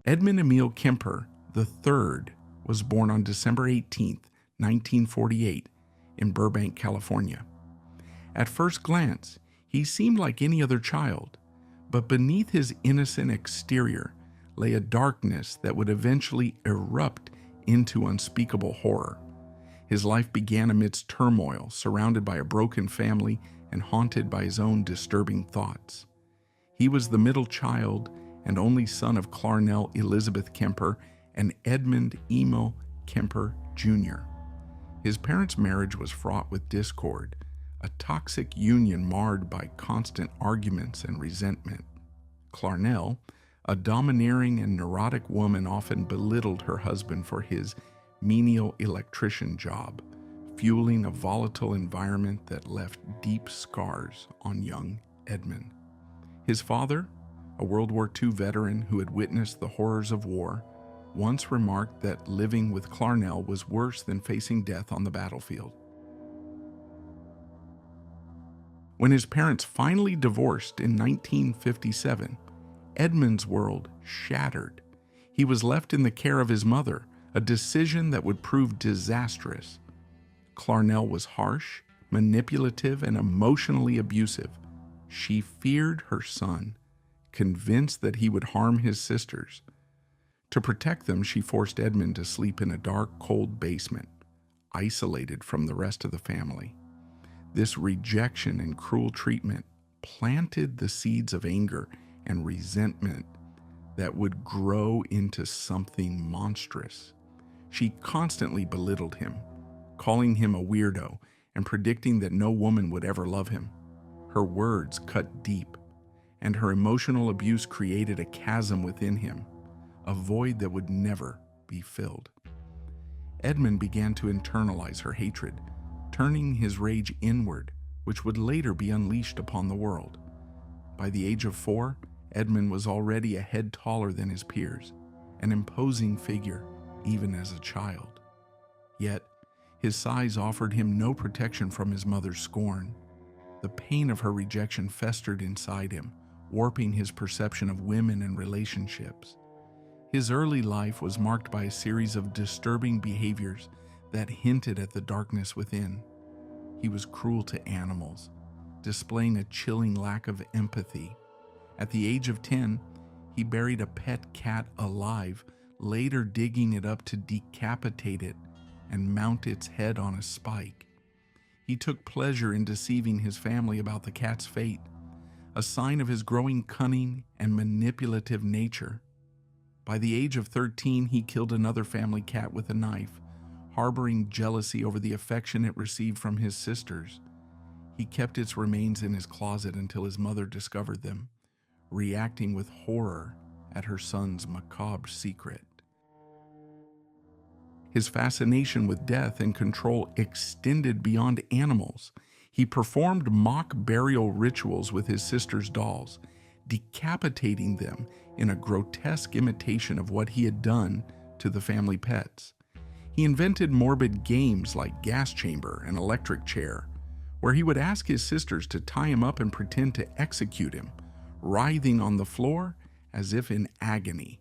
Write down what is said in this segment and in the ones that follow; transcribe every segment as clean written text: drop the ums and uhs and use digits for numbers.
Edmund Emil Kemper III was born on December 18, 1948, in Burbank, California. At first glance, he seemed like any other child, but beneath his innocent exterior lay a darkness that would eventually erupt into unspeakable horror. His life began amidst turmoil, surrounded by a broken family and haunted by his own disturbing thoughts. He was the middle child and only son of Clarnell Elizabeth Kemper and Edmund Emil Kemper Jr. His parents' marriage was fraught with discord, a toxic union marred by constant arguments and resentment. Clarnell, a domineering and neurotic woman, often belittled her husband for his menial electrician job, fueling a volatile environment that left deep scars on young Edmund. His father, a World War II veteran who had witnessed the horrors of war, once remarked that living with Clarnell was worse than facing death on the battlefield. When his parents finally divorced in 1957, Edmund's world shattered. He was left in the care of his mother, a decision that would prove disastrous. Clarnell was harsh, manipulative, and emotionally abusive. She feared her son, convinced that he would harm his sisters. To protect them, she forced Edmund to sleep in a dark, cold basement, isolated from the rest of the family. This rejection and cruel treatment planted the seeds of anger and resentment that would grow into something monstrous. She constantly belittled him, calling him a weirdo and predicting that no woman would ever love him. Her words cut deep, and her emotional abuse created a chasm within him, a void that would never be filled. Edmund began to internalize her hatred, turning his rage inward, which would later be unleashed upon the world. By the age of 4, Edmund was already a head taller than his peers, an imposing figure even as a child. Yet, his size offered him no protection from his mother's scorn. The pain of her rejection festered inside him, warping his perception of women and relationships. His early life was marked by a series of disturbing behaviors that hinted at the darkness within. He was cruel to animals, displaying a chilling lack of empathy. At the age of 10, he buried a pet cat alive, later digging it up to decapitate it and mount its head on a spike. He took pleasure in deceiving his family about the cat's fate, a sign of his growing cunning and manipulative nature. By the age of 13, he killed another family cat with a knife, harboring jealousy over the affection it received from his sisters. He kept its remains in his closet until his mother discovered them, reacting with horror at her son's macabre secret. His fascination with death and control extended beyond animals. He performed mock burial rituals with his sister's dolls, decapitating them in a grotesque imitation of what he had done to the family pets. He invented morbid games like gas chamber and electric chair, where he would ask his sisters to tie him up and pretend to execute him, writhing on the floor as if in agony.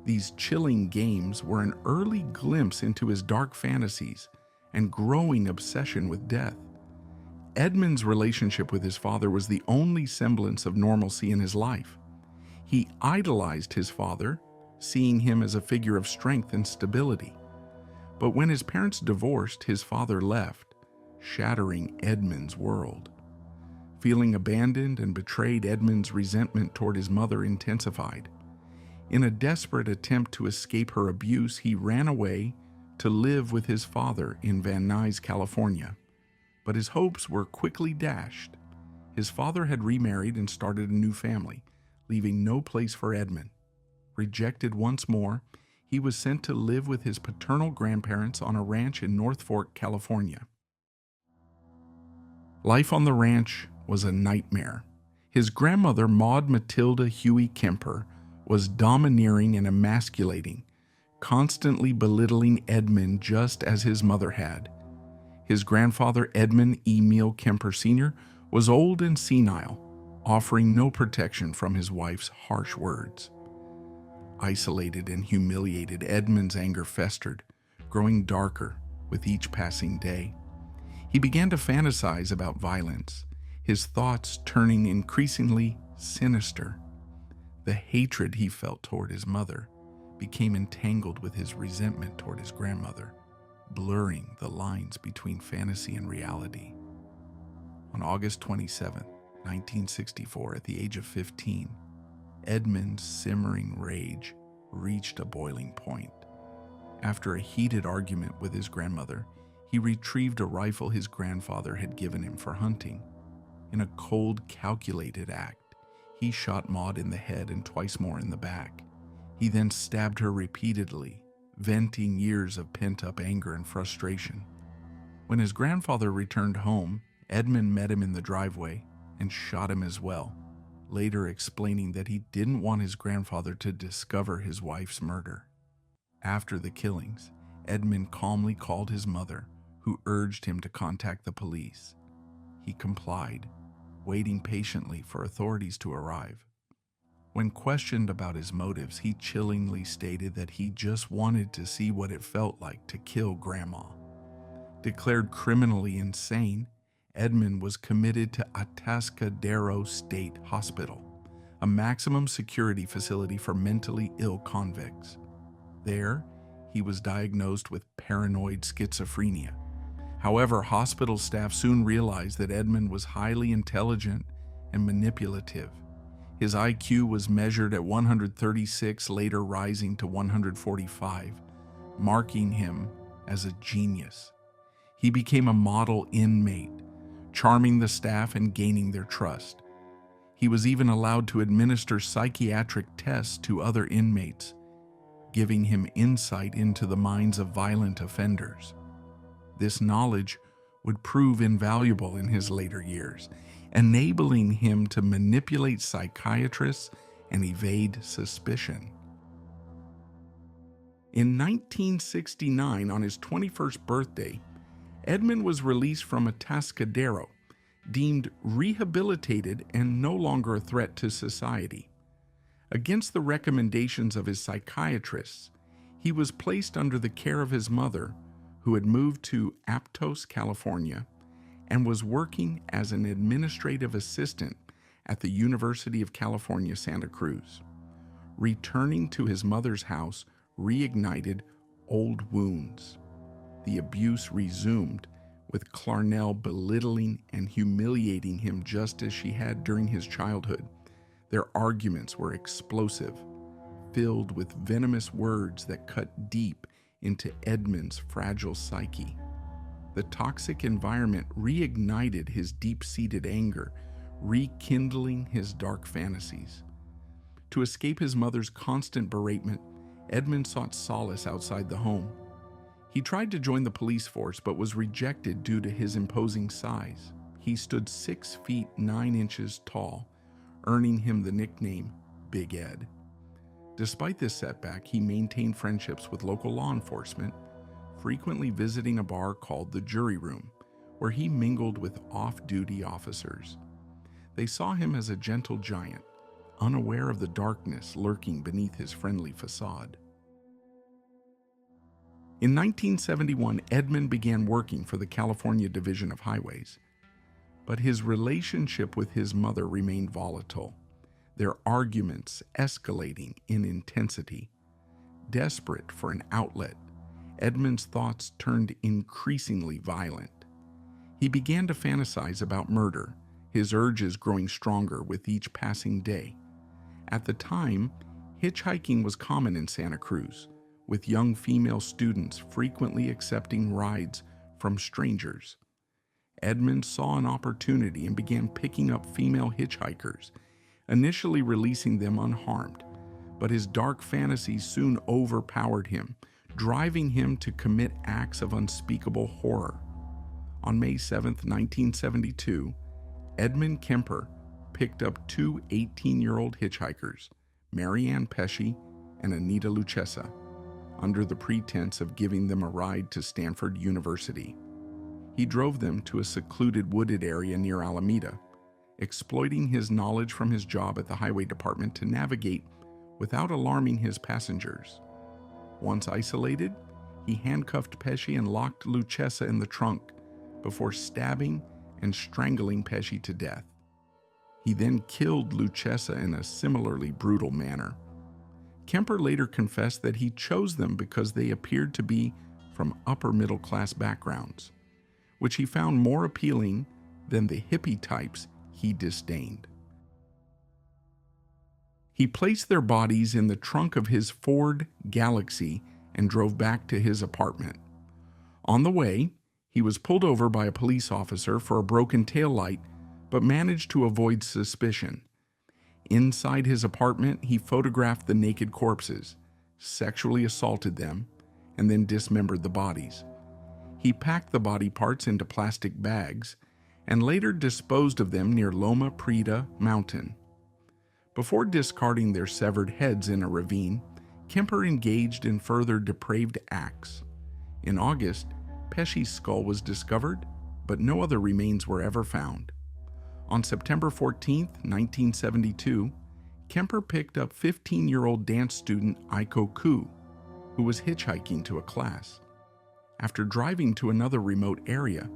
These chilling games were an early glimpse into his dark fantasies and growing obsession with death. Edmund's relationship with his father was the only semblance of normalcy in his life. He idolized his father, seeing him as a figure of strength and stability. But when his parents divorced, his father left, shattering Edmund's world. Feeling abandoned and betrayed, Edmund's resentment toward his mother intensified. In a desperate attempt to escape her abuse, he ran away to live with his father in Van Nuys, California. But his hopes were quickly dashed. His father had remarried and started a new family, leaving no place for Edmund. Rejected once more, he was sent to live with his paternal grandparents on a ranch in North Fork, California. Life on the ranch was a nightmare. His grandmother, Maud Matilda Huey Kemper, was domineering and emasculating, constantly belittling Edmund just as his mother had. His grandfather, Edmund Emil Kemper Sr., was old and senile, offering no protection from his wife's harsh words. Isolated and humiliated, Edmund's anger festered, growing darker with each passing day. He began to fantasize about violence, his thoughts turning increasingly sinister. The hatred he felt toward his mother became entangled with his resentment toward his grandmother, blurring the lines between fantasy and reality. On August 27, 1964, at the age of 15, Edmund's simmering rage reached a boiling point. After a heated argument with his grandmother, he retrieved a rifle his grandfather had given him for hunting. In a cold, calculated act, he shot Maud in the head and twice more in the back. He then stabbed her repeatedly, venting years of pent-up anger and frustration. When his grandfather returned home, Edmund met him in the driveway and shot him as well, later explaining that he didn't want his grandfather to discover his wife's murder. After the killings, Edmund calmly called his mother, who urged him to contact the police. He complied, waiting patiently for authorities to arrive. When questioned about his motives, he chillingly stated that he just wanted to see what it felt like to kill Grandma. Declared criminally insane, Edmund was committed to Atascadero State Hospital, a maximum security facility for mentally ill convicts. There, he was diagnosed with paranoid schizophrenia. However, hospital staff soon realized that Edmund was highly intelligent and manipulative. His IQ was measured at 136, later rising to 145, marking him as a genius. He became a model inmate, charming the staff and gaining their trust. He was even allowed to administer psychiatric tests to other inmates, giving him insight into the minds of violent offenders. This knowledge would prove invaluable in his later years, enabling him to manipulate psychiatrists and evade suspicion. In 1969, on his 21st birthday, Edmund was released from Atascadero, deemed rehabilitated and no longer a threat to society. Against the recommendations of his psychiatrists, he was placed under the care of his mother, who had moved to Aptos, California, and was working as an administrative assistant at the University of California, Santa Cruz. Returning to his mother's house reignited old wounds. The abuse resumed, with Clarnell belittling and humiliating him just as she had during his childhood. Their arguments were explosive, filled with venomous words that cut deep into Edmund's fragile psyche. The toxic environment reignited his deep-seated anger, rekindling his dark fantasies. To escape his mother's constant beratement, Edmund sought solace outside the home. He tried to join the police force but was rejected due to his imposing size. He stood 6 feet 9 inches tall, earning him the nickname Big Ed. Despite this setback, he maintained friendships with local law enforcement, frequently visiting a bar called the Jury Room, where he mingled with off-duty officers. They saw him as a gentle giant, unaware of the darkness lurking beneath his friendly facade. In 1971, Edmund began working for the California Division of Highways, but his relationship with his mother remained volatile, their arguments escalating in intensity. Desperate for an outlet, Edmund's thoughts turned increasingly violent. He began to fantasize about murder, his urges growing stronger with each passing day. At the time, hitchhiking was common in Santa Cruz, with young female students frequently accepting rides from strangers. Edmund saw an opportunity and began picking up female hitchhikers, initially releasing them unharmed, but his dark fantasies soon overpowered him, driving him to commit acts of unspeakable horror. On May 7, 1972, Edmund Kemper picked up 2 18-year-old hitchhikers, Mary Ann Pesci and Anita Lucchesa, under the pretense of giving them a ride to Stanford University. He drove them to a secluded wooded area near Alameda, exploiting his knowledge from his job at the highway department to navigate without alarming his passengers. Once isolated, he handcuffed Pesci and locked Lucchesa in the trunk before stabbing and strangling Pesci to death. He then killed Lucchesa in a similarly brutal manner. Kemper later confessed that he chose them because they appeared to be from upper middle class backgrounds, which he found more appealing than the hippie types he disdained. He placed their bodies in the trunk of his Ford Galaxy and drove back to his apartment. On the way, he was pulled over by a police officer for a broken taillight, but managed to avoid suspicion. Inside his apartment, he photographed the naked corpses, sexually assaulted them, and then dismembered the bodies. He packed the body parts into plastic bags and later disposed of them near Loma Prieta Mountain. Before discarding their severed heads in a ravine, Kemper engaged in further depraved acts. In August, Pesci's skull was discovered, but no other remains were ever found. On September 14, 1972, Kemper picked up 15-year-old dance student Aiko Ku, who was hitchhiking to a class. After driving to another remote area,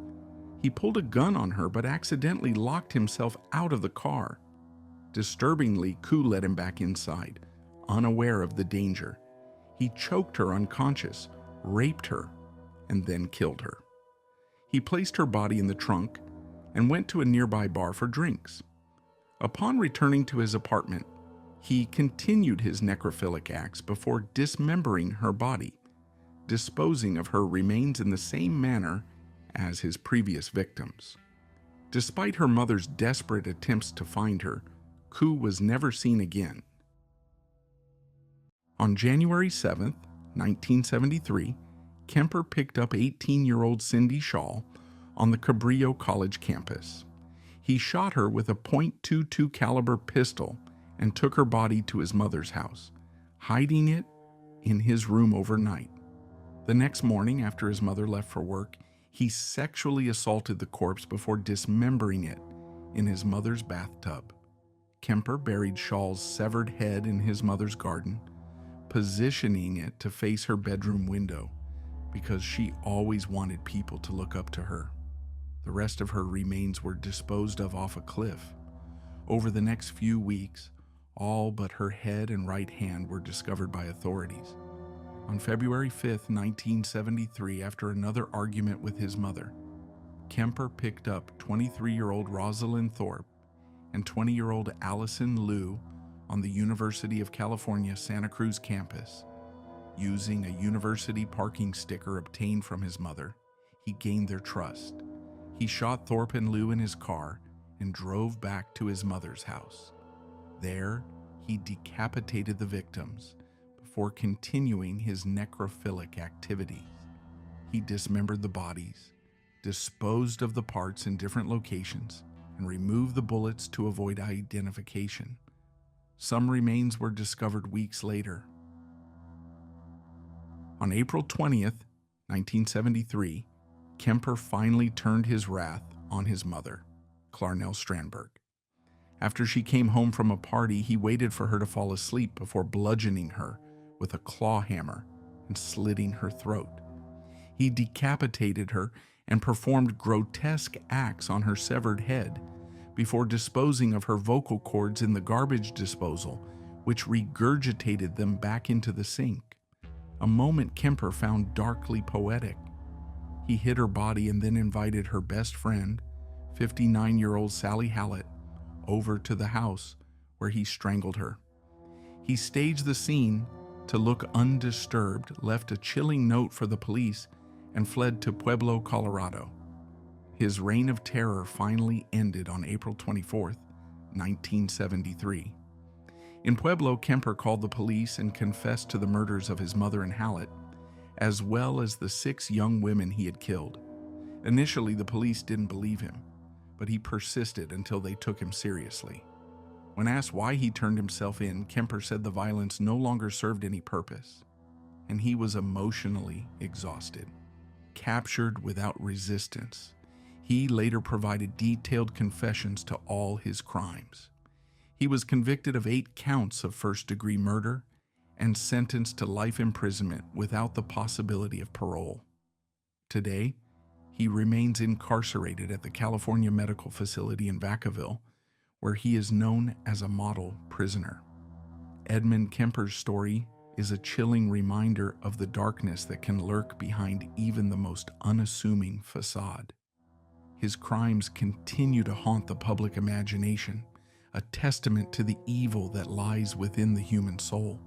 he pulled a gun on her but accidentally locked himself out of the car. Disturbingly, Ku let him back inside, unaware of the danger. He choked her unconscious, raped her, and then killed her. He placed her body in the trunk and went to a nearby bar for drinks. Upon returning to his apartment, he continued his necrophilic acts before dismembering her body, disposing of her remains in the same manner as his previous victims. Despite her mother's desperate attempts to find her, Ku was never seen again. On January 7, 1973, Kemper picked up 18-year-old Cindy Shaw on the Cabrillo College campus. He shot her with a .22 caliber pistol and took her body to his mother's house, hiding it in his room overnight. The next morning, after his mother left for work, he sexually assaulted the corpse before dismembering it in his mother's bathtub. Kemper buried Shaw's severed head in his mother's garden, positioning it to face her bedroom window because she always wanted people to look up to her. The rest of her remains were disposed of off a cliff. Over the next few weeks, all but her head and right hand were discovered by authorities. On February 5, 1973, after another argument with his mother, Kemper picked up 23-year-old Rosalind Thorpe and 20-year-old Allison Liu on the University of California, Santa Cruz campus. Using a university parking sticker obtained from his mother, he gained their trust. He shot Thorpe and Liu in his car and drove back to his mother's house. There, he decapitated the victims before continuing his necrophilic activities. He dismembered the bodies, disposed of the parts in different locations, and removed the bullets to avoid identification. Some remains were discovered weeks later. On April 20th, 1973, Kemper finally turned his wrath on his mother, Clarnell Strandberg. After she came home from a party, he waited for her to fall asleep before bludgeoning her with a claw hammer and slitting her throat. He decapitated her and performed grotesque acts on her severed head before disposing of her vocal cords in the garbage disposal, which regurgitated them back into the sink. A moment Kemper found darkly poetic. He hid her body and then invited her best friend, 59-year-old Sally Hallett, over to the house where he strangled her. He staged the scene to look undisturbed, left a chilling note for the police, and fled to Pueblo, Colorado. His reign of terror finally ended on April 24, 1973. In Pueblo, Kemper called the police and confessed to the murders of his mother and Hallett, as well as the 6 young women he had killed. Initially, the police didn't believe him, but he persisted until they took him seriously. When asked why he turned himself in, Kemper said the violence no longer served any purpose, and he was emotionally exhausted. Captured without resistance, he later provided detailed confessions to all his crimes. He was convicted of 8 counts of first-degree murder and sentenced to life imprisonment without the possibility of parole. Today, he remains incarcerated at the California Medical Facility in Vacaville, where he is known as a model prisoner. Edmund Kemper's story is a chilling reminder of the darkness that can lurk behind even the most unassuming facade. His crimes continue to haunt the public imagination, a testament to the evil that lies within the human soul.